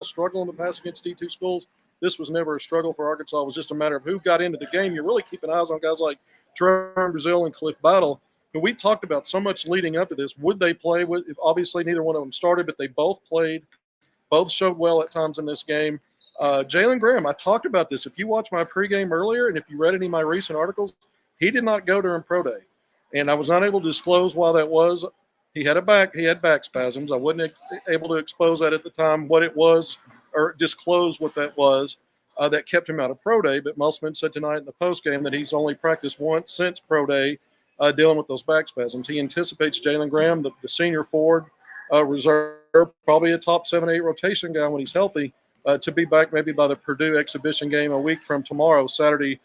struggling to pass against D2 schools. This was never a struggle for Arkansas. It was just a matter of who got into the game. You're really keeping eyes on guys like Trevor Brazile and Cliff Battle, who we talked about so much leading up to this. Would they play? Obviously, neither one of them started, but they both played. Both showed well at times in this game. Jalen Graham, I talked about this. If you watched my pregame earlier and if you read any of my recent articles, he did not go during pro day. And I was not able to disclose why that was. He had back spasms. I wasn't able to expose that at the time, what it was, or disclose what that was that kept him out of pro day. But Musselman said tonight in the postgame that he's only practiced once since pro day dealing with those back spasms. He anticipates Jalen Graham, the senior forward, reserve, probably a top 7-8 rotation guy when he's healthy, to be back maybe by the Purdue exhibition game a week from tomorrow, Saturday,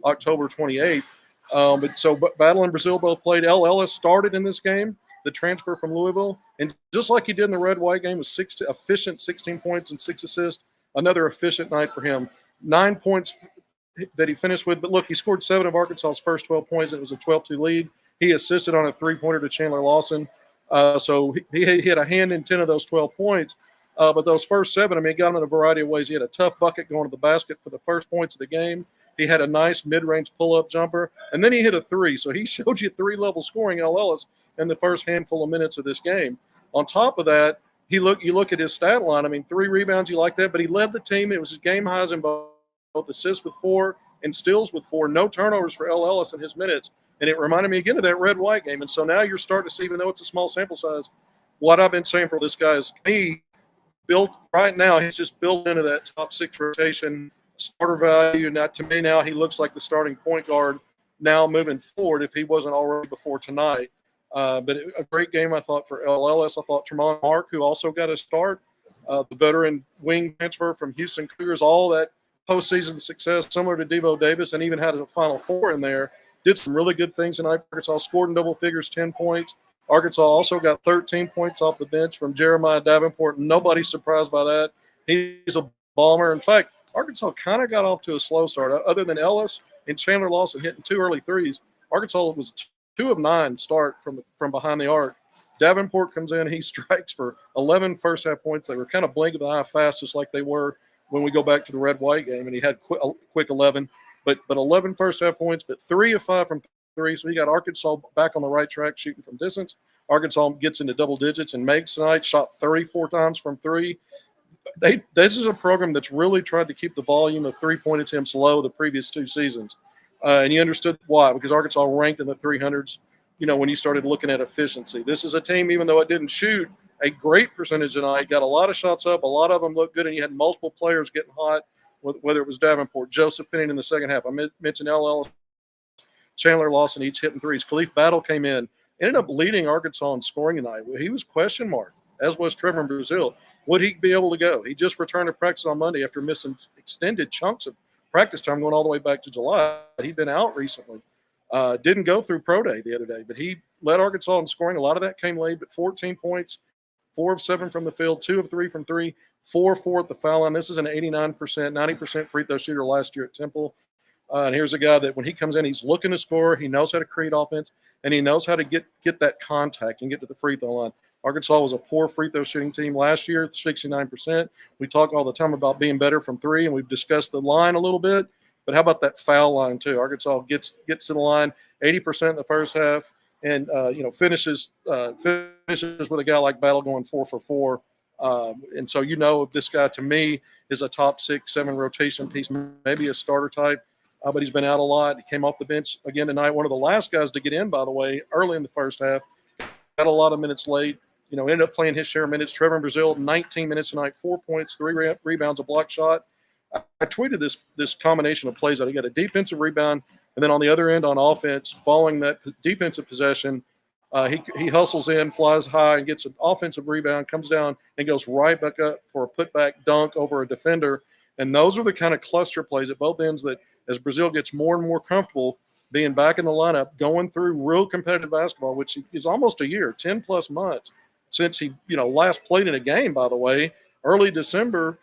October 28th. But Battle and Brazile both played. Ellis started in this game, the transfer from Louisville, and just like he did in the red-white game, was efficient 16 points and 6 assists. Another efficient night for him. 9 points that he finished with. But look, he scored 7 of Arkansas's first 12 points. It was a 12-2 lead. He assisted on a three-pointer to Chandler Lawson. So he had a hand in 10 of those 12 points. But those first 7, I mean, he got them in a variety of ways. He had a tough bucket going to the basket for the first points of the game. He had a nice mid-range pull-up jumper, and then he hit a 3. So he showed you 3-level scoring, Ellis, in the first handful of minutes of this game. On top of that, you look at his stat line. I mean, 3 rebounds, you like that, but he led the team. It was his game highs in both assists with 4 and steals with 4. No turnovers for Ellis in his minutes, and it reminded me again of that red-white game. And so now you're starting to see, even though it's a small sample size, what I've been saying for this guy is he built right now. He's just built into that top 6 rotation starter value. And that, to me, now he looks like the starting point guard now moving forward if he wasn't already before tonight. But a great game, I thought, for Ellis. I thought Tremont Mark, who also got a start, the veteran wing transfer from Houston Cougars, all that postseason success, similar to Devo Davis, and even had a Final Four in there, did some really good things tonight. Arkansas scored in double figures, 10 points. Arkansas also got 13 points off the bench from Jeremiah Davenport. Nobody's surprised by that. He's a bomber. In fact, Arkansas kind of got off to a slow start. Other than Ellis and Chandler Lawson hitting 2 early threes, Arkansas was 2 of 9 start from behind the arc. Davenport comes in. He strikes for 11 first-half points. They were kind of blink of the eye fast, just like they were when we go back to the red-white game, and he had quick 11. But 11 first-half points, but 3 of 5 from 3. So he got Arkansas back on the right track shooting from distance. Arkansas gets into double digits, and Meigs tonight shot 34 times from 3. This is a program that's really tried to keep the volume of three-point attempts low the previous 2 seasons. And you understood why, because Arkansas ranked in the 300s, when you started looking at efficiency. This is a team, even though it didn't shoot a great percentage tonight, got a lot of shots up, a lot of them looked good, and you had multiple players getting hot, whether it was Davenport, Joseph Penning in the second half. I mentioned Ellis, Chandler Lawson, each hitting 3s. Khalif Battle came in, ended up leading Arkansas in scoring tonight. He was question mark, as was Trevor Brazile. Would he be able to go? He just returned to practice on Monday after missing extended chunks of practice time going all the way back to July. He'd been out recently. Didn't go through pro day the other day, but he led Arkansas in scoring. A lot of that came late, but 14 points, 4 of 7 from the field, 2 of 3 from 3, 4 of 4 at the foul line. This is an 89%, 90% free throw shooter last year at Temple. And here's a guy that when he comes in, he's looking to score. He knows how to create offense, and he knows how to get that contact and get to the free throw line. Arkansas was a poor free throw shooting team last year, 69%. We talk all the time about being better from 3, and we've discussed the line a little bit. But how about that foul line too? Arkansas gets to the line 80% in the first half, and finishes with a guy like Battle going 4 for 4. And so this guy to me is a top 6, 7 rotation piece, maybe a starter type. But he's been out a lot. He came off the bench again tonight. One of the last guys to get in, by the way, early in the first half. Got a lot of minutes late. Ended up playing his share of minutes. Trevor Brazile, 19 minutes tonight, 4 points, 3 rebounds, a block shot. I tweeted this combination of plays. I got a defensive rebound, and then on the other end on offense, following that defensive possession, he hustles in, flies high, and gets an offensive rebound, comes down, and goes right back up for a putback dunk over a defender. And those are the kind of cluster plays at both ends that, as Brazile gets more and more comfortable being back in the lineup, going through real competitive basketball, which is almost a year, 10-plus months since he last played in a game, by the way, early December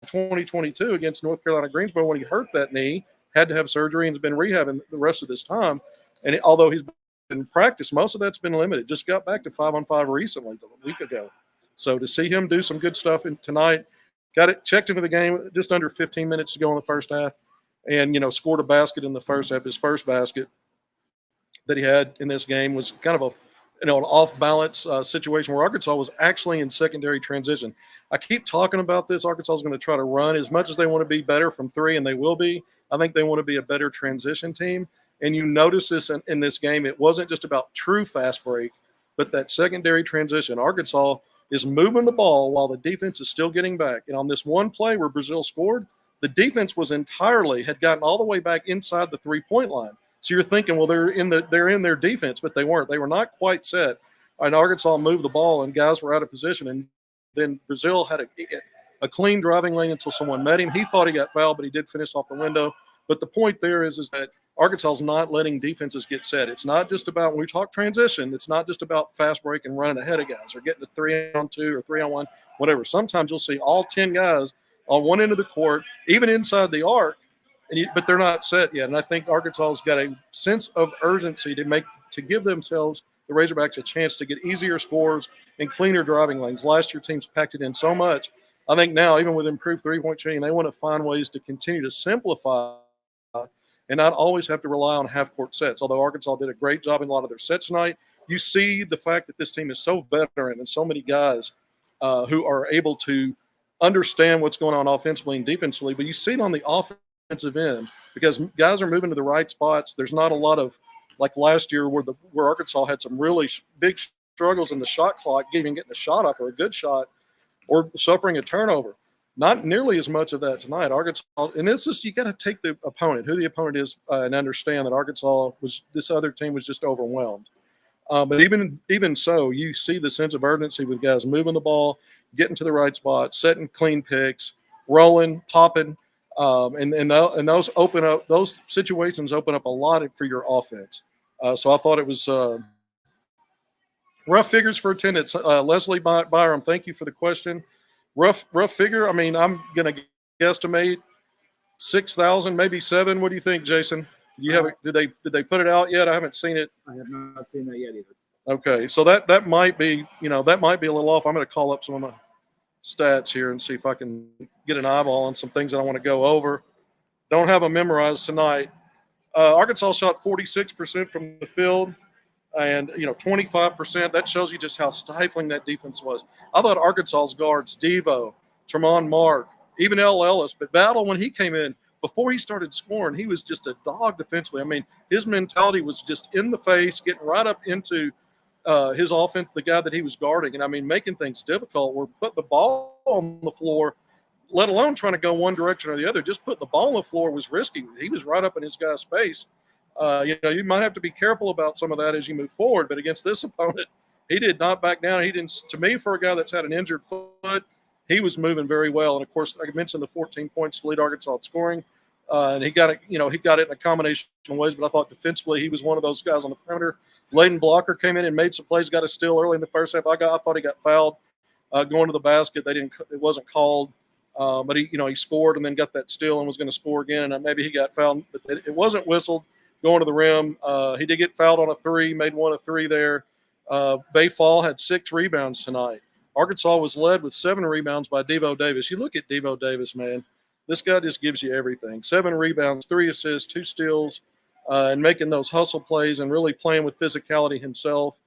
2022 against North Carolina Greensboro when he hurt that knee, had to have surgery, and has been rehabbing the rest of this time. And although he's been in practice, most of that's been limited. Just got back to 5-on-5 recently, a week ago. So to see him do some good stuff tonight, got it checked into the game just under 15 minutes to go in the first half, and scored a basket in the first half. His first basket that he had in this game was kind of an off balance situation where Arkansas was actually in secondary transition. I keep talking about this. Arkansas is going to try to run as much as they want to be better from three, and they will be. I think they want to be a better transition team. And you notice this in this game. It wasn't just about true fast break, but that secondary transition. Arkansas is moving the ball while the defense is still getting back. And on this one play where Brazil scored, the defense had gotten all the way back inside the 3-point line. So you're thinking, well, they're in their defense, but they weren't. They were not quite set. And Arkansas moved the ball, and guys were out of position. And then Brazil had a clean driving lane until someone met him. He thought he got fouled, but he did finish off the window. But the point there is that Arkansas is not letting defenses get set. It's not just about, when we talk transition, it's not just about fast break and running ahead of guys or getting to 3-on-2 or 3-on-1, whatever. Sometimes you'll see all 10 guys on one end of the court, even inside the arc, but they're not set yet. And I think Arkansas has got a sense of urgency to give themselves, the Razorbacks, a chance to get easier scores and cleaner driving lanes. Last year, teams packed it in so much. I think now, even with improved three-point shooting, they want to find ways to continue to simplify and not always have to rely on half-court sets. Although Arkansas did a great job in a lot of their sets tonight, you see the fact that this team is so veteran and so many guys who are able to understand what's going on offensively and defensively. But you see it on the offensive end because guys are moving to the right spots. There's not a lot of, like last year where Arkansas had some really big struggles in the shot clock, even getting a shot up or a good shot or suffering a turnover. Not nearly as much of that tonight. Arkansas, and you got to take the opponent, who the opponent is, and understand that this other team was just overwhelmed. But even so, you see the sense of urgency with guys moving the ball, getting to the right spot, setting clean picks, rolling, popping, and those situations open up a lot for your offense. So I thought it was rough figures for attendance. Leslie Byram, thank you for the question. Rough figure. I mean, I'm going to guesstimate 6,000, maybe 7. What do you think, Jason? You have it? Did they put it out yet? I haven't seen it. I have not seen that yet either. Okay, so that might be a little off. I'm going to call up some of my stats here and see if I can get an eyeball on some things that I want to go over. Don't have them memorized tonight. Arkansas shot 46% from the field. And 25%. That shows you just how stifling that defense was. I thought Arkansas's guards, Devo, Tremont Mark, even Ellis, but Battle, when he came in, before he started scoring, he was just a dog defensively. I mean, his mentality was just in the face, getting right up into his offense, the guy that he was guarding, and I mean, making things difficult. We're putting the ball on the floor, let alone trying to go one direction or the other. Just putting the ball on the floor was risky. He was right up in his guy's face. You might have to be careful about some of that as you move forward. But against this opponent, he did not back down. He didn't. To me, for a guy that's had an injured foot, he was moving very well. And of course, I mentioned the 14 points to lead Arkansas in scoring, and he got it. He got it in a combination of ways. But I thought defensively, he was one of those guys on the perimeter. Layden Blocker came in and made some plays. Got a steal early in the first half. I thought he got fouled going to the basket. It wasn't called. But he scored and then got that steal and was going to score again. And maybe he got fouled, but it wasn't whistled. Going to the rim. He did get fouled on a 3, made 1 of 3 there. Bay Fall had 6 rebounds tonight. Arkansas was led with 7 rebounds by Devo Davis. You look at Devo Davis, man. This guy just gives you everything. 7 rebounds, 3 assists, 2 steals, and making those hustle plays and really playing with physicality himself.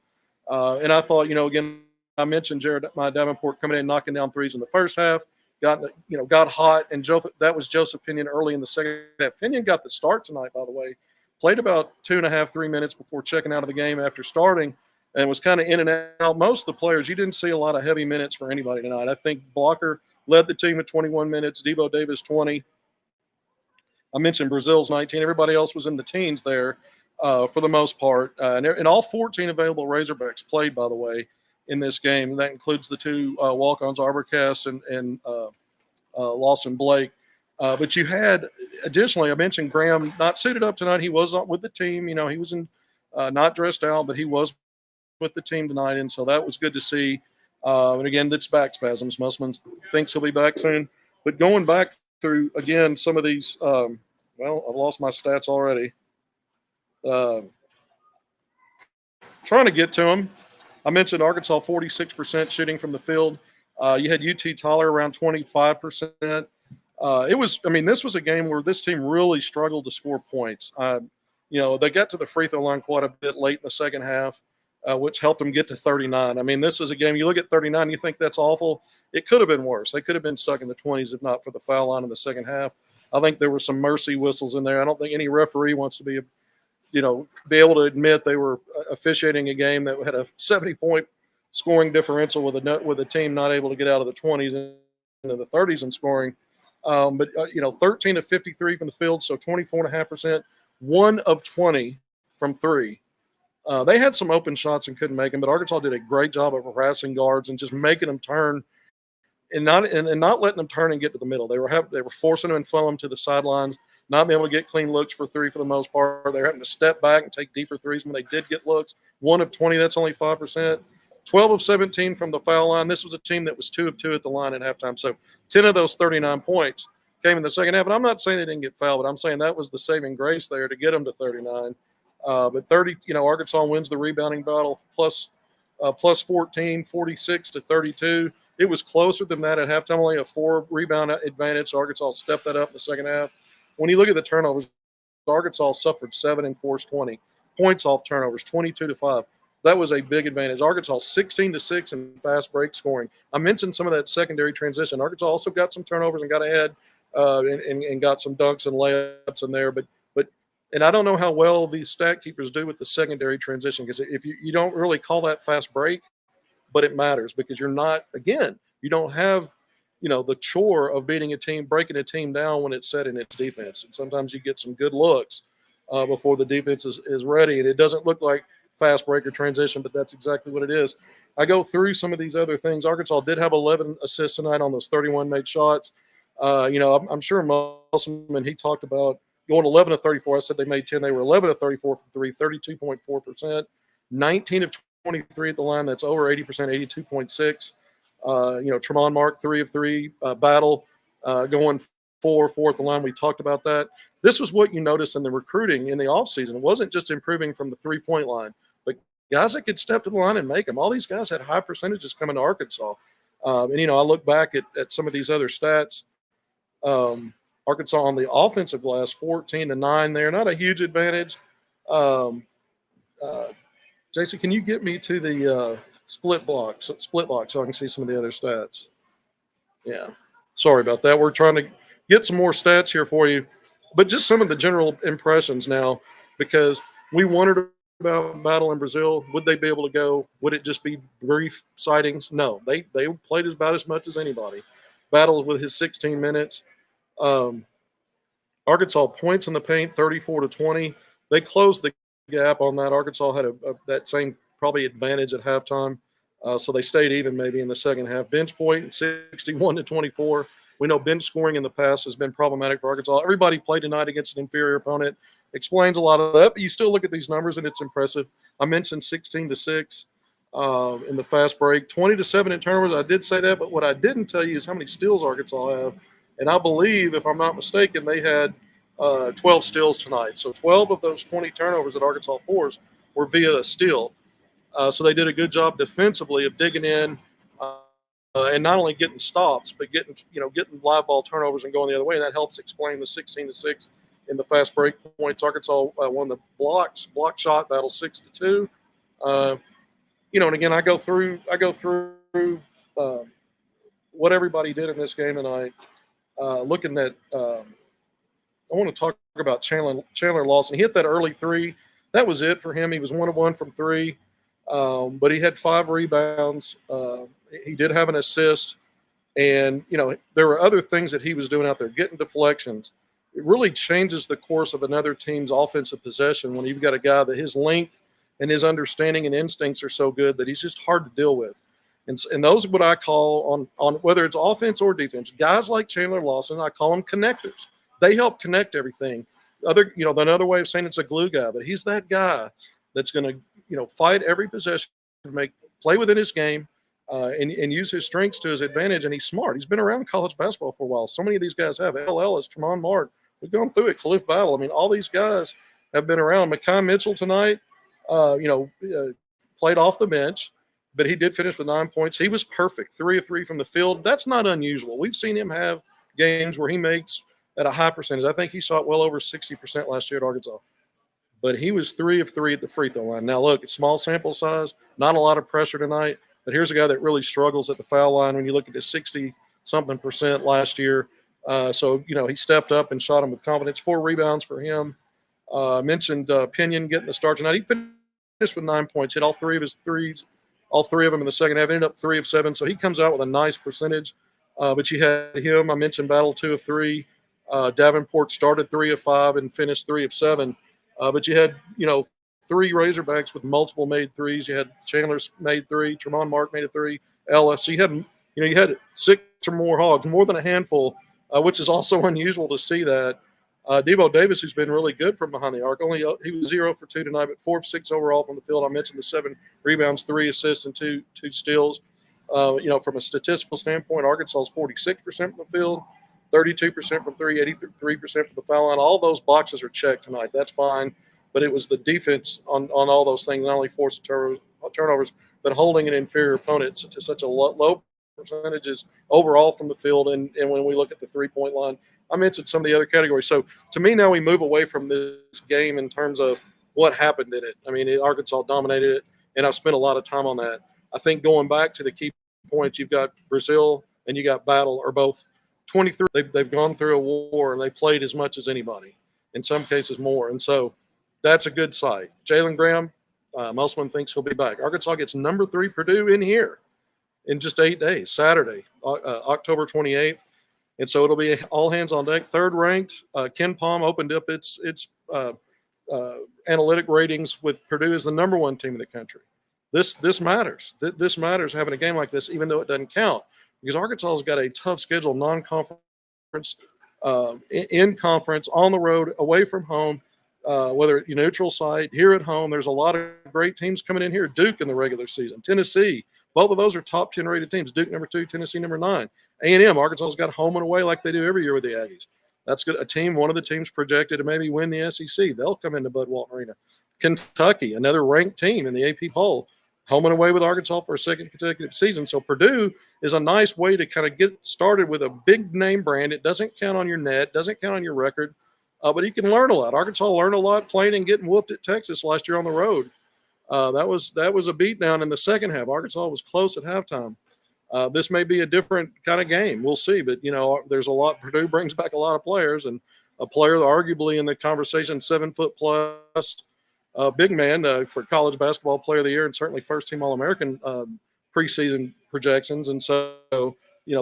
And I thought, again, I mentioned Jared Davenport coming in, knocking down threes in the first half. Got hot, and that was Joseph Pinion early in the second half. Pinion got the start tonight, by the way. Played about 2.5, 3 minutes before checking out of the game after starting, and was kind of in and out. Most of the players, you didn't see a lot of heavy minutes for anybody tonight. I think Blocker led the team at 21 minutes, Devo Davis 20. I mentioned Brazil's 19. Everybody else was in the teens there for the most part. And all 14 available Razorbacks played, by the way, in this game. That includes the 2 walk-ons, Arborcast and Lawson Blake. But you had, additionally, I mentioned Graham not suited up tonight. He was with the team. He was not dressed out, but he was with the team tonight, and so that was good to see. And again, that's back spasms. Musselman thinks he'll be back soon. But going back through, again, some of these, I've lost my stats already. Trying to get to them. I mentioned Arkansas 46% shooting from the field. You had UT Tyler around 25%. This was a game where this team really struggled to score points. They got to the free throw line quite a bit late in the second half, which helped them get to 39. I mean, this was a game, you look at 39, you think that's awful. It could have been worse. They could have been stuck in the 20s if not for the foul line in the second half. I think there were some mercy whistles in there. I don't think any referee wants to be able to admit they were officiating a game that had a 70-point scoring differential with a team not able to get out of the 20s into the 30s in scoring. 13 of 53 from the field, so 24.5%. 1 of 20 from three. They had some open shots and couldn't make them, but Arkansas did a great job of harassing guards and just making them turn and not letting them turn and get to the middle. They were forcing them and funneling them to the sidelines, not being able to get clean looks for three for the most part. They were having to step back and take deeper threes when they did get looks. 1 of 20, that's only 5%. 12 of 17 from the foul line. This was a team that was 2 of 2 at the line at halftime. So 10 of those 39 points came in the second half. And I'm not saying they didn't get fouled, but I'm saying that was the saving grace there to get them to 39. But 30, Arkansas wins the rebounding battle plus 14, 46 to 32. It was closer than that at halftime, only a 4 rebound advantage. So Arkansas stepped that up in the second half. When you look at the turnovers, Arkansas suffered 7 and forced 20 points off turnovers, 22 to 5. That was a big advantage. Arkansas 16 to 6 in fast break scoring. I mentioned some of that secondary transition. Arkansas also got some turnovers and got ahead and got some dunks and layups in there. But I don't know how well these stat keepers do with the secondary transition, because if you don't really call that fast break, but it matters because you don't have the chore of beating a team, breaking a team down when it's set in its defense. And sometimes you get some good looks before the defense is ready, and it doesn't look like fast break or transition, but that's exactly what it is. I go through some of these other things. Arkansas did have 11 assists tonight on those 31 made shots. I'm sure Musselman, he talked about going 11 of 34. I said they made 10. They were 11 of 34 from three, 32.4%. 19 of 23 at the line. That's over 80%, 82.6. Tremont Mark, 3 of 3. Battle going 4 at the line. We talked about that. This was what you noticed in the recruiting in the offseason. It wasn't just improving from the three-point line, but guys that could step to the line and make them. All these guys had high percentages coming to Arkansas. I look back at some of these other stats. Arkansas on the offensive glass, 14 to 9 there. Not a huge advantage. Jason, can you get me to the split block so I can see some of the other stats? Yeah. Sorry about that. We're trying to get some more stats here for you. But just some of the general impressions now, because we wondered about Battle in Brazil. Would they be able to go? Would it just be brief sightings? No, they played about as much as anybody. Battle with his 16 minutes. Arkansas points in the paint, 34 to 20. They closed the gap on that. Arkansas had that same probably advantage at halftime. So they stayed even maybe in the second half. Bench point, 61 to 24. We know bench scoring in the past has been problematic for Arkansas. Everybody played tonight against an inferior opponent. Explains a lot of that, but you still look at these numbers and it's impressive. I mentioned 16 to 6 in the fast break, 20 to 7 in turnovers. I did say that, but what I didn't tell you is how many steals Arkansas have. And I believe, if I'm not mistaken, they had 12 steals tonight. So 12 of those 20 turnovers that Arkansas forced were via a steal. So they did a good job defensively of digging in and not only getting stops, but getting live ball turnovers and going the other way. And that helps explain the 16 to 6 in the fast break points. Arkansas won the block shot battle 6 to 2. And again, I go through what everybody did in this game tonight. Looking at, I want to talk about Chandler Lawson. He hit that early 3. That was it for him. He was 1 of 1 from 3, but he had 5 rebounds. He did have an assist, and there were other things that he was doing out there, getting deflections. It really changes the course of another team's offensive possession when you've got a guy that his length and his understanding and instincts are so good that he's just hard to deal with. And those are what I call on whether it's offense or defense. Guys like Chandler Lawson, I call them connectors. They help connect everything. Another way of saying it's a glue guy, but he's that guy that's going to fight every possession, play within his game, and use his strengths to his advantage. And he's smart. He's been around college basketball for a while. So many of these guys have. Ellis, Tremont Mark. We've gone through it. Cliff Battle. I mean, all these guys have been around. Makai Mitchell tonight, played off the bench. but he did finish with 9 points. He was perfect, 3 of 3 from the field. That's not unusual. We've seen him have games where he makes at a high percentage. I think he shot well over 60% last year at Arkansas. But he was 3 of 3 at the free throw line. Now, look, it's small sample size, not a lot of pressure tonight. But here's a guy that really struggles at the foul line when you look at his 60-something% last year. So, he stepped up and shot him with confidence. 4 rebounds for him. I mentioned Pinion getting the start tonight. He finished with 9 points, hit all 3 of his threes, all 3 of them in the second half, ended up 3 of 7. So he comes out with a nice percentage. But you had him. I mentioned Battle 2 of 3. Davenport started 3 of 5 and finished 3 of 7. But you had, 3 Razorbacks with multiple made threes. You had Chandler's made 3, Tremont Mark made a 3, Ellis. So you had 6 or more Hogs, more than a handful, which is also unusual to see that. Devo Davis, who's been really good from behind the arc, he was 0 for 2 tonight, but 4 of 6 overall from the field. I mentioned the 7 rebounds, 3 assists, and two steals. From a statistical standpoint, Arkansas is 46% from the field, 32% from 3, 83% from the foul line. All those boxes are checked tonight. That's fine. But it was the defense on all those things, not only forcing turnovers, but holding an inferior opponent to such a low percentages overall from the field. And when we look at the three-point line, I mentioned some of the other categories. So to me, now we move away from this game in terms of what happened in it. I mean, Arkansas dominated it, and I've spent a lot of time on that. I think going back to the key points, you've got Brazil and you got Battle are both 23. They've gone through a war, and they played as much as anybody, in some cases more. And so that's a good sight. Jalen Graham, Musselman thinks he'll be back. Arkansas gets number 3 Purdue in here in just 8 days, Saturday, October 28th. And so it'll be all hands on deck. 3rd ranked, Ken Palm opened up its analytic ratings with Purdue as the number 1 team in the country. This matters. This matters having a game like this, even though it doesn't count, because Arkansas has got a tough schedule, non-conference, in conference, on the road, away from home, whether neutral site, here at home. There's a lot of great teams coming in here. Duke in the regular season, Tennessee. Both of those are top 10 rated teams. Duke number 2, Tennessee number 9. A&M, Arkansas's got home and away like they do every year with the Aggies. That's good. One of the teams projected to maybe win the SEC. They'll come into Bud Walton Arena. Kentucky, another ranked team in the AP poll, home and away with Arkansas for a 2nd consecutive season. So Purdue is a nice way to kind of get started with a big name brand. It doesn't count on your net, doesn't count on your record, but you can learn a lot. Arkansas learned a lot playing and getting whooped at Texas last year on the road. That was a beatdown in the second half. Arkansas was close at halftime. This may be a different kind of game. We'll see. But, there's a lot. Purdue brings back a lot of players, and a player arguably in the conversation, 7-foot plus, big man for college basketball player of the year and certainly first-team All-American preseason projections. And so,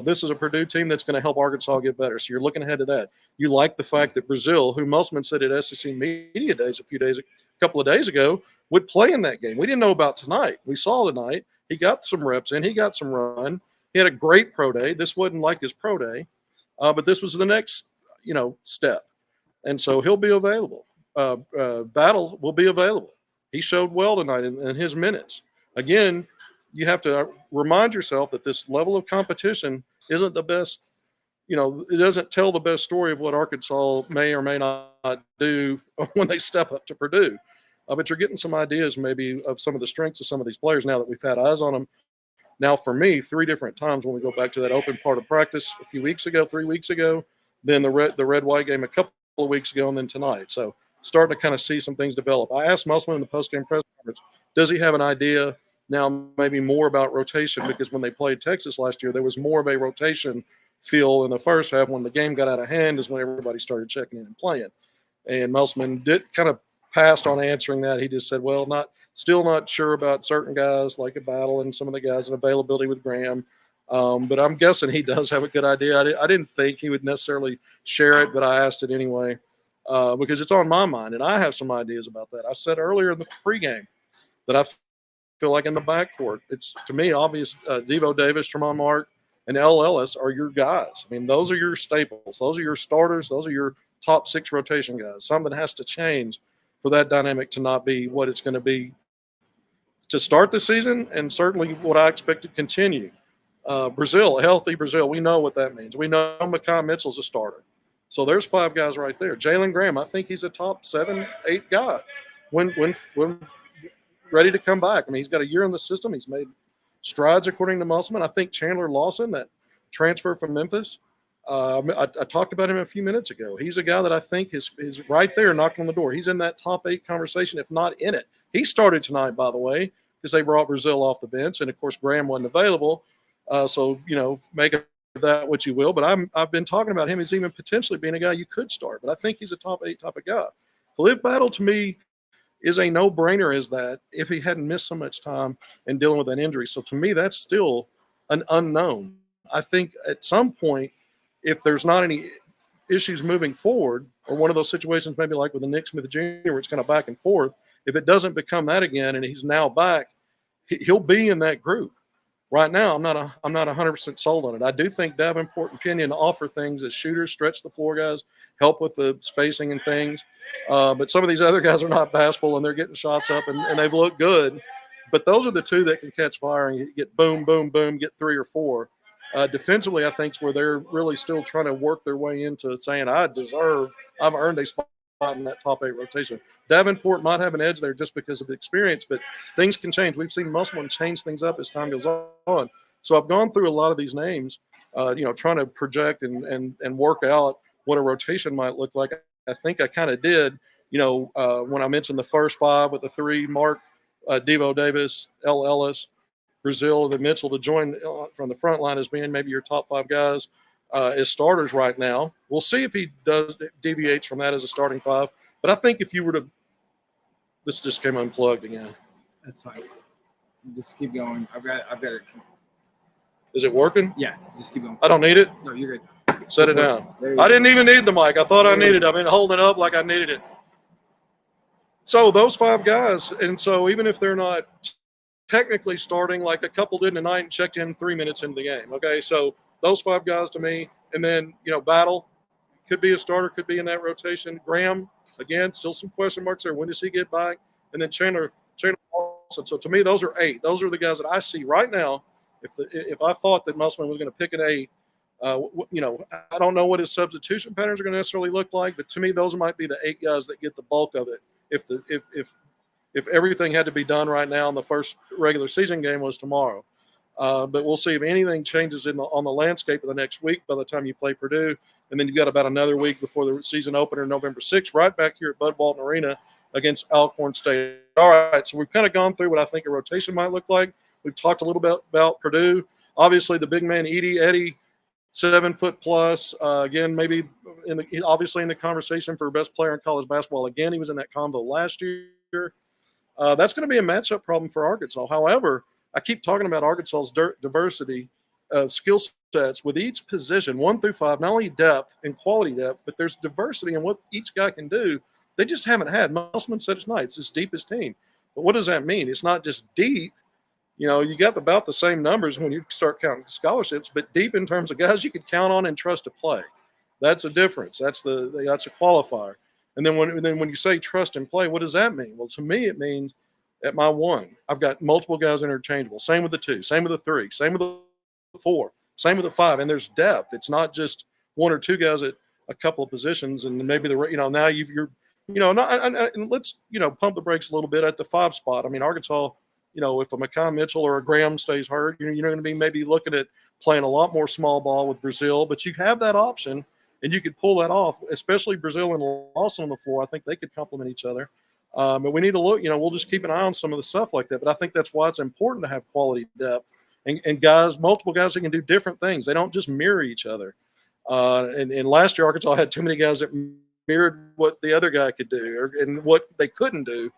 this is a Purdue team that's going to help Arkansas get better. So you're looking ahead to that. You like the fact that Brazil, who Musselman said at SEC Media Days a couple of days ago, would play in that game. We didn't know about tonight. We saw tonight. He got some reps in. He got some run. He had a great pro day. This wasn't like his pro day, but this was the next, step. And so he'll be available. Battle will be available. He showed well tonight in his minutes. Again, you have to remind yourself that this level of competition isn't the best. It doesn't tell the best story of what Arkansas may or may not do when they step up to Purdue. But you're getting some ideas maybe of some of the strengths of some of these players now that we've had eyes on them. Now, for me, 3 different times when we go back to that open part of practice a few weeks ago, 3 weeks ago, then the red-white game a couple of weeks ago, and then tonight. So starting to kind of see some things develop. I asked Musselman in the postgame press conference, does he have an idea now maybe more about rotation? Because when they played Texas last year, there was more of a rotation feel in the first half. When the game got out of hand is when everybody started checking in and playing. And Musselman did kind of passed on answering that. He just said, well, still not sure about certain guys like a Battle and some of the guys and availability with Graham. But I'm guessing he does have a good idea. I didn't think he would necessarily share it, but I asked it anyway because it's on my mind, and I have some ideas about that. I said earlier in the pregame that I feel like in the backcourt, it's to me obvious Devo Davis, Tremont Mark, and Ellis are your guys. I mean, those are your staples. Those are your starters. Those are your top 6 rotation guys. Something has to change for that dynamic to not be what it's going to be to start the season, and certainly what I expect to continue. Brazil, healthy Brazil, we know what that means. We know Makai Mitchell's a starter. So there's 5 guys right there. Jalen Graham, I think he's a top 7, 8 guy when ready to come back. I mean, he's got a year in the system. He's made strides according to Musselman. I think Chandler Lawson, that transfer from Memphis, I talked about him a few minutes ago. He's a guy that I think is right there knocking on the door. He's in that top 8 conversation, if not in it. He started tonight, by the way, because they brought Brazil off the bench, and of course Graham wasn't available. So make of that what you will. But I've been talking about him as even potentially being a guy you could start. But I think he's a top 8 type of guy. Cliff Battle to me is a no-brainer as that if he hadn't missed so much time and dealing with an injury. So to me, that's still an unknown. I think at some point, if there's not any issues moving forward, or one of those situations maybe like with the Nick Smith Jr. where it's kind of back and forth, if it doesn't become that again and he's now back, he'll be in that group. Right now, I'm not 100% sold on it. I do think Davenport and Kenyon offer things as shooters, stretch the floor guys, help with the spacing and things. But some of these other guys are not bashful, and they're getting shots up, and they've looked good. But those are the two that can catch fire and get boom, boom, boom, get 3 or 4. Defensively, I think is where they're really still trying to work their way into saying, I've earned a spot in that top 8 rotation. Davenport might have an edge there just because of the experience, but things can change. We've seen Musselman change things up as time goes on. So I've gone through a lot of these names, trying to project and work out what a rotation might look like. I think I kind of did, when I mentioned the first 5 with the 3, Mark, Devo Davis, Ellis, Brazil, the Mitchell to join from the front line as being maybe your top 5 guys as starters right now. We'll see if he deviates from that as a starting 5. But I think if you were to – this just came unplugged again. That's fine. Just keep going. I've got it. Is it working? Yeah, just keep going. I don't need it? No, you're good. Set it down. I didn't even need the mic. I thought I needed it. I've been holding it up like I needed it. So those 5 guys, and so even if they're not technically starting, like a couple did tonight and checked in 3 minutes into the game. Okay, so those 5 guys to me, and then Battle could be a starter, could be in that rotation. Graham, again, still some question marks there. When does he get back? And then Chandler Lawson. So to me, those are 8. Those are the guys that I see right now. If I thought that Musselman was going to pick an 8, I don't know what his substitution patterns are going to necessarily look like, but to me, those might be the 8 guys that get the bulk of it. If everything had to be done right now, and the first regular season game was tomorrow. But we'll see if anything changes on the landscape of the next week by the time you play Purdue. And then you've got about another week before the season opener, November 6th, right back here at Bud Walton Arena against Alcorn State. All right, so we've kind of gone through what I think a rotation might look like. We've talked a little bit about Purdue. Obviously, the big man, Eddie, 7 foot plus. Again, maybe obviously in the conversation for best player in college basketball. Again, he was in that convo last year. That's going to be a matchup problem for Arkansas. However, I keep talking about Arkansas's diversity of skill sets with each position, 1 through 5, not only depth and quality depth, but there's diversity in what each guy can do. They just haven't had. Musselman said tonight, it's his deepest team. But what does that mean? It's not just deep. You got about the same numbers when you start counting scholarships, but deep in terms of guys you can count on and trust to play. That's a difference. That's a qualifier. And then when you say trust and play, what does that mean? Well, to me, it means at my 1, I've got multiple guys interchangeable. Same with the 2, same with the 3, same with the 4, same with the 5. And there's depth. It's not just 1 or 2 guys at a couple of positions. And maybe now you're and let's pump the brakes a little bit at the 5 spot. I mean, Arkansas, if a McCon Mitchell or a Graham stays hurt, you're going to be maybe looking at playing a lot more small ball with Brazil. But you have that option. And you could pull that off, especially Brazil and Lawson on the floor. I think they could complement each other. But we need to look, we'll just keep an eye on some of the stuff like that. But I think that's why it's important to have quality depth and guys, multiple guys that can do different things. They don't just mirror each other. And last year, Arkansas had too many guys that mirrored what the other guy could do and what they couldn't do.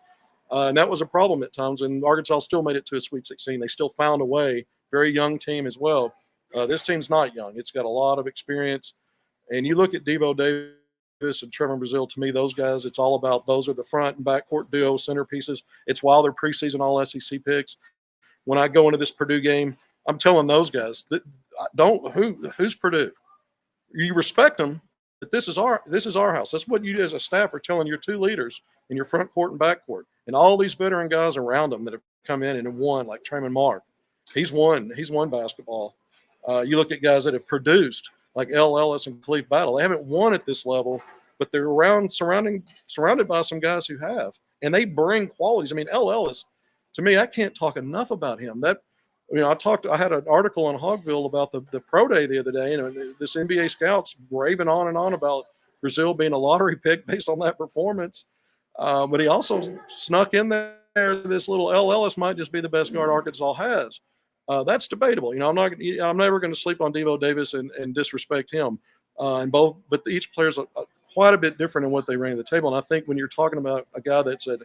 And that was a problem at times. And Arkansas still made it to a Sweet 16. They still found a way. Very young team as well. This team's not young. It's got a lot of experience. And you look at Devo Davis and Trevor Brazil, to me, those guys, it's all about those are the front and backcourt duo centerpieces. It's why they're preseason all SEC picks. When I go into this Purdue game, I'm telling those guys, who's Purdue? You respect them, but this is our house. That's what you as a staff are telling your 2 leaders in your front court and back court. And all these veteran guys around them that have come in and won, like Trayman Mark. He's won basketball. You look at guys that have produced, like Ellis and Cliff Battle. They haven't won at this level, but they're surrounded by some guys who have, and they bring qualities. I mean, Ellis, to me, I can't talk enough about him. That I had an article on Hogville about the pro day the other day, and this NBA scouts raving on and on about Brazil being a lottery pick based on that performance. But he also snuck in there this little Ellis might just be the best guard Arkansas has. That's debatable. I'm never going to sleep on Devo Davis and disrespect him. But each player's quite a bit different in what they bring to the table. And I think when you're talking about a guy that's an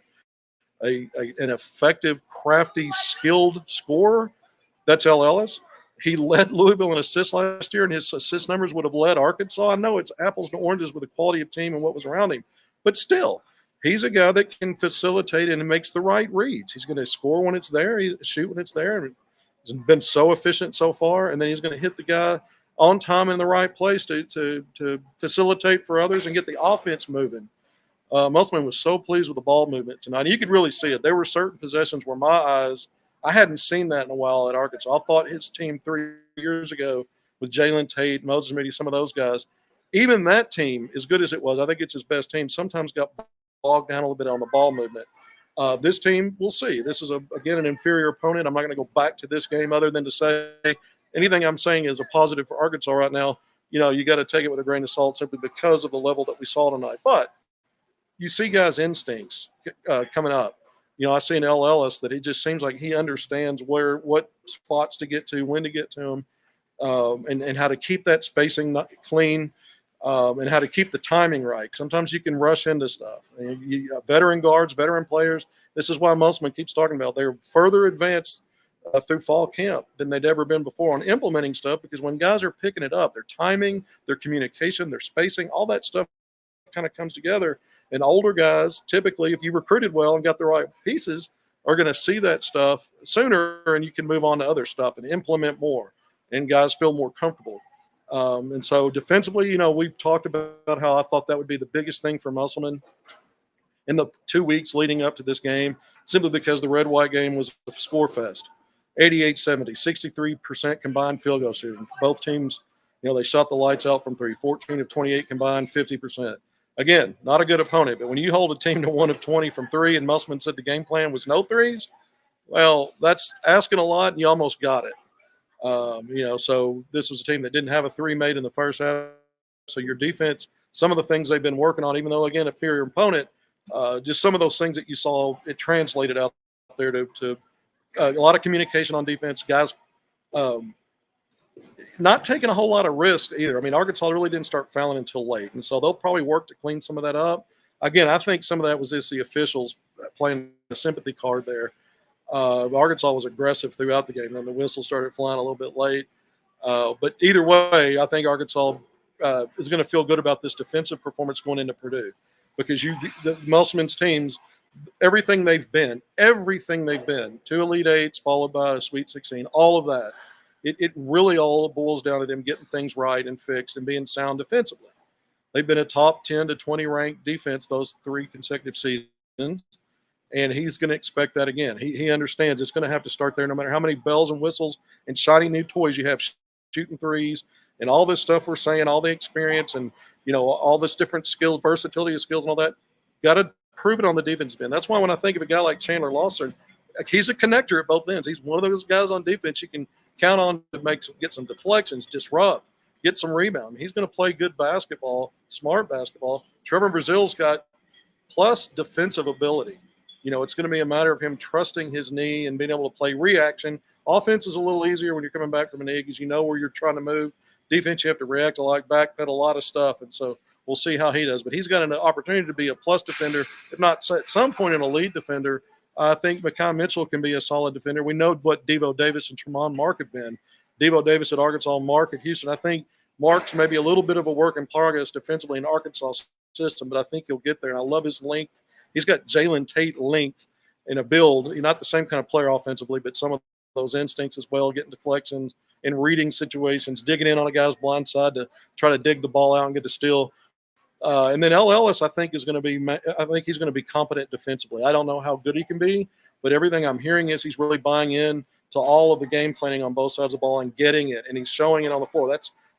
effective, crafty, skilled scorer, that's Ellis. He led Louisville in assists last year, and his assist numbers would have led Arkansas. I know it's apples and oranges with the quality of team and what was around him, but still, he's a guy that can facilitate and makes the right reads. He's going to score when it's there, shoot when it's there, and he's been so efficient so far. And then he's going to hit the guy on time in the right place to facilitate for others and get the offense moving. Musselman was so pleased with the ball movement tonight. You could really see it. There were certain possessions where I hadn't seen that in a while at Arkansas. I thought his team 3 years ago with Jalen Tate, Moses Moody, some of those guys, even that team, as good as it was, I think it's his best team, sometimes got bogged down a little bit on the ball movement. This team, we'll see. This is, again, an inferior opponent. I'm not going to go back to this game other than to say anything I'm saying is a positive for Arkansas right now. You got to take it with a grain of salt simply because of the level that we saw tonight. But you see guys' instincts coming up. I see in Ellis that he just seems like he understands what spots to get to, when to get to them, and how to keep that spacing clean, and how to keep the timing right. Sometimes you can rush into stuff. Veteran guards, veteran players, this is why Musselman keeps talking about they're further advanced through fall camp than they'd ever been before on implementing stuff, because when guys are picking it up, their timing, their communication, their spacing, all that stuff kind of comes together. And older guys, typically, if you recruited well and got the right pieces, are going to see that stuff sooner, and you can move on to other stuff and implement more, and guys feel more comfortable. And so defensively, we've talked about how I thought that would be the biggest thing for Musselman in the 2 weeks leading up to this game, simply because the red-white game was a score fest. 88-70, 63% combined field goal shooting. Both teams, they shot the lights out from three, 14 of 28 combined, 50%. Again, not a good opponent, but when you hold a team to 1 of 20 from three, and Musselman said the game plan was no threes, well, that's asking a lot, and you almost got it. So this was a team that didn't have a three made in the first half. So your defense, some of the things they've been working on, even though, again, inferior opponent, just some of those things that you saw, it translated out there to a lot of communication on defense, guys not taking a whole lot of risk either. I mean, Arkansas really didn't start fouling until late, and so they'll probably work to clean some of that up. Again, I think some of that was just the officials playing a sympathy card there. Arkansas was aggressive throughout the game, and then the whistle started flying a little bit late. But either way, I think Arkansas is going to feel good about this defensive performance going into Purdue, because the Musselman's teams, everything they've been, 2 Elite Eights followed by a Sweet 16, all of that. It really all boils down to them getting things right and fixed and being sound defensively. They've been a top 10 to 20 ranked defense those 3 consecutive seasons, and he's going to expect that again. He understands it's going to have to start there no matter how many bells and whistles and shiny new toys you have shooting threes and all this stuff we're saying, all the experience and, all this different skill, versatility of skills and all that. Got to prove it on the defensive end. That's why when I think of a guy like Chandler Lawson, he's a connector at both ends. He's one of those guys on defense you can count on to get some deflections, disrupt, get some rebound. He's going to play good basketball, smart basketball. Trevor Brazil's got plus defensive ability. It's going to be a matter of him trusting his knee and being able to play reaction. Offense is a little easier when you're coming back from a knee because you know where you're trying to move. Defense, you have to react a lot, backpedal a lot of stuff. And so we'll see how he does. But he's got an opportunity to be a plus defender, if not at some point an elite defender. I think Mekhi Mitchell can be a solid defender. We know what Devo Davis and Tremont Mark have been. Devo Davis at Arkansas, Mark at Houston. I think Mark's maybe a little bit of a work in progress defensively in Arkansas system, but I think he'll get there. And I love his length. He's got Jalen Tate length in a build. He's not the same kind of player offensively, but some of those instincts as well, getting deflections and reading situations, digging in on a guy's blind side to try to dig the ball out and get the steal. And then Ellis, I think he's going to be competent defensively. I don't know how good he can be, but everything I'm hearing is he's really buying in to all of the game planning on both sides of the ball and getting it, and he's showing it on the floor.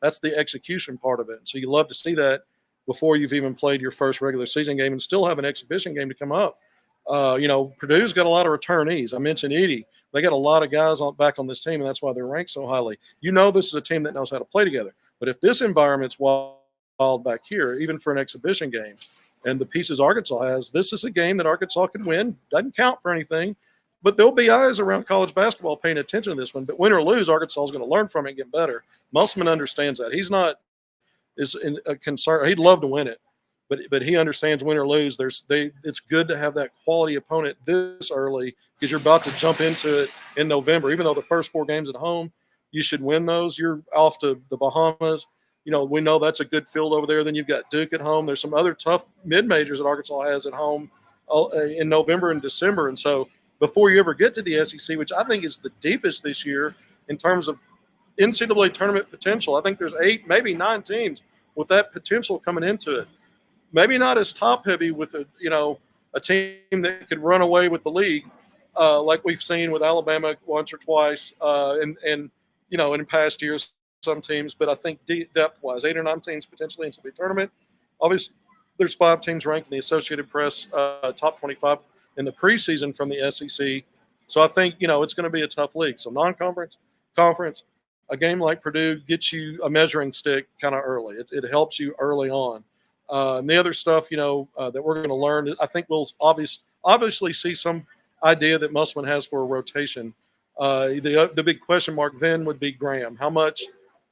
That's the execution part of it. So you love to see that before you've even played your first regular season game and still have an exhibition game to come up. Purdue's got a lot of returnees. I mentioned Edey. They got a lot of guys back on this team, and that's why they're ranked so highly. You know, this is a team that knows how to play together. But if this environment's wild back here, even for an exhibition game, and the pieces Arkansas has, this is a game that Arkansas can win. Doesn't count for anything, but there'll be eyes around college basketball paying attention to this one. But win or lose, Arkansas is going to learn from it and get better. Musselman understands that. He's not is a concern. He'd love to win it, but he understands win or lose. It's good to have that quality opponent this early because you're about to jump into it in November. Even though the first 4 games at home, you should win those. You're off to the Bahamas. You know, we know that's a good field over there. Then you've got Duke at home. There's some other tough mid-majors that Arkansas has at home in November and December. And so before you ever get to the SEC, which I think is the deepest this year in terms of NCAA tournament potential, I think there's 8, maybe 9 teams with that potential coming into it. Maybe not as top-heavy with a team that could run away with the league like we've seen with Alabama once or twice and in past years, some teams, but I think depth-wise, 8 or 9 teams potentially in the tournament. Obviously, there's 5 teams ranked in the Associated Press top 25 in the preseason from the SEC. So I think, it's going to be a tough league. So non-conference, conference, a game like Purdue gets you a measuring stick kind of early. It helps you early on. And the other stuff, that we're going to learn, I think we'll obviously see some idea that Musselman has for a rotation. The big question mark then would be Graham. How much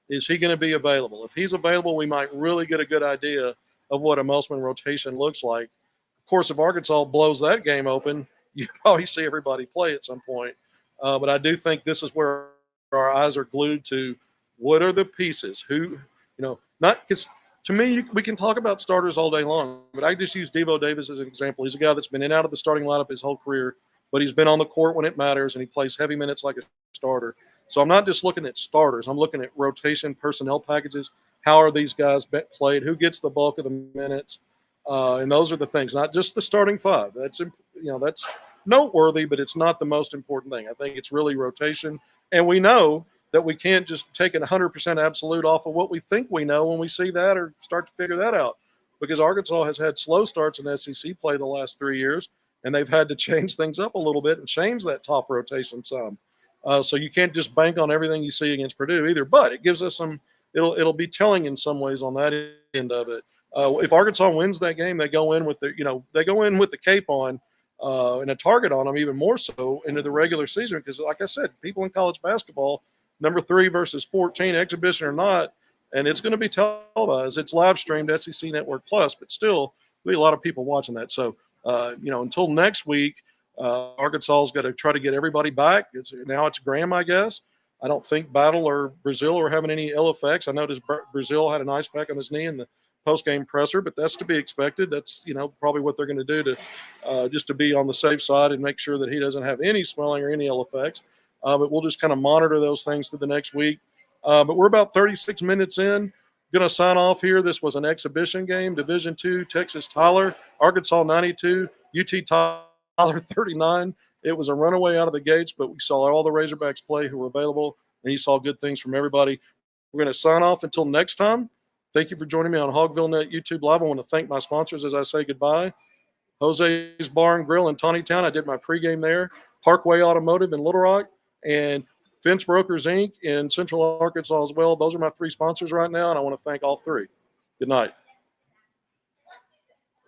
is he going to be available? If he's available, we might really get a good idea of what a Musselman rotation looks like. Of course, if Arkansas blows that game open, you probably see everybody play at some point. But I do think this is where our eyes are glued to what are the pieces. Who, not because to me, we can talk about starters all day long, but I just use Devo Davis as an example. He's a guy that's been in and out of the starting lineup his whole career, but he's been on the court when it matters, and he plays heavy minutes like a starter. So I'm not just looking at starters. I'm looking at rotation personnel packages. How are these guys played? Who gets the bulk of the minutes? And those are the things, not just the starting 5. That's noteworthy, but it's not the most important thing. I think it's really rotation. And we know that we can't just take an 100% absolute off of what we think we know when we see that or start to figure that out. Because Arkansas has had slow starts in SEC play the last 3 years, and they've had to change things up a little bit and change that top rotation some. So you can't just bank on everything you see against Purdue either. But it gives us some – it'll be telling in some ways on that end of it. If Arkansas wins that game, they go in with the cape on and a target on them even more so into the regular season. Because, like I said, people in college basketball, number 3 versus 14, exhibition or not, and it's going to be televised. It's live streamed SEC Network Plus, but still, there'll be a lot of people watching that. So, until next week, Arkansas's got to try to get everybody back. Now it's Graham, I guess. I don't think Battle or Brazil are having any ill effects. I noticed Brazil had an ice pack on his knee in the post-game presser, but that's to be expected. That's, probably what they're going to do to just to be on the safe side and make sure that he doesn't have any swelling or any ill effects. But we'll just kind of monitor those things through the next week. But we're about 36 minutes in. Going to sign off here. This was an exhibition game, Division II, Texas Tyler, Arkansas 92, UT Tyler 39. It was a runaway out of the gates, but we saw all the Razorbacks play who were available, and you saw good things from everybody. We're going to sign off until next time. Thank you for joining me on Hogvillenet YouTube Live. I want to thank my sponsors as I say goodbye. Jose's Bar and Grill in Tawnytown. I did my pregame there. Parkway Automotive in Little Rock, and Fence Brokers, Inc. in Central Arkansas as well. Those are my 3 sponsors right now, and I want to thank all 3. Good night.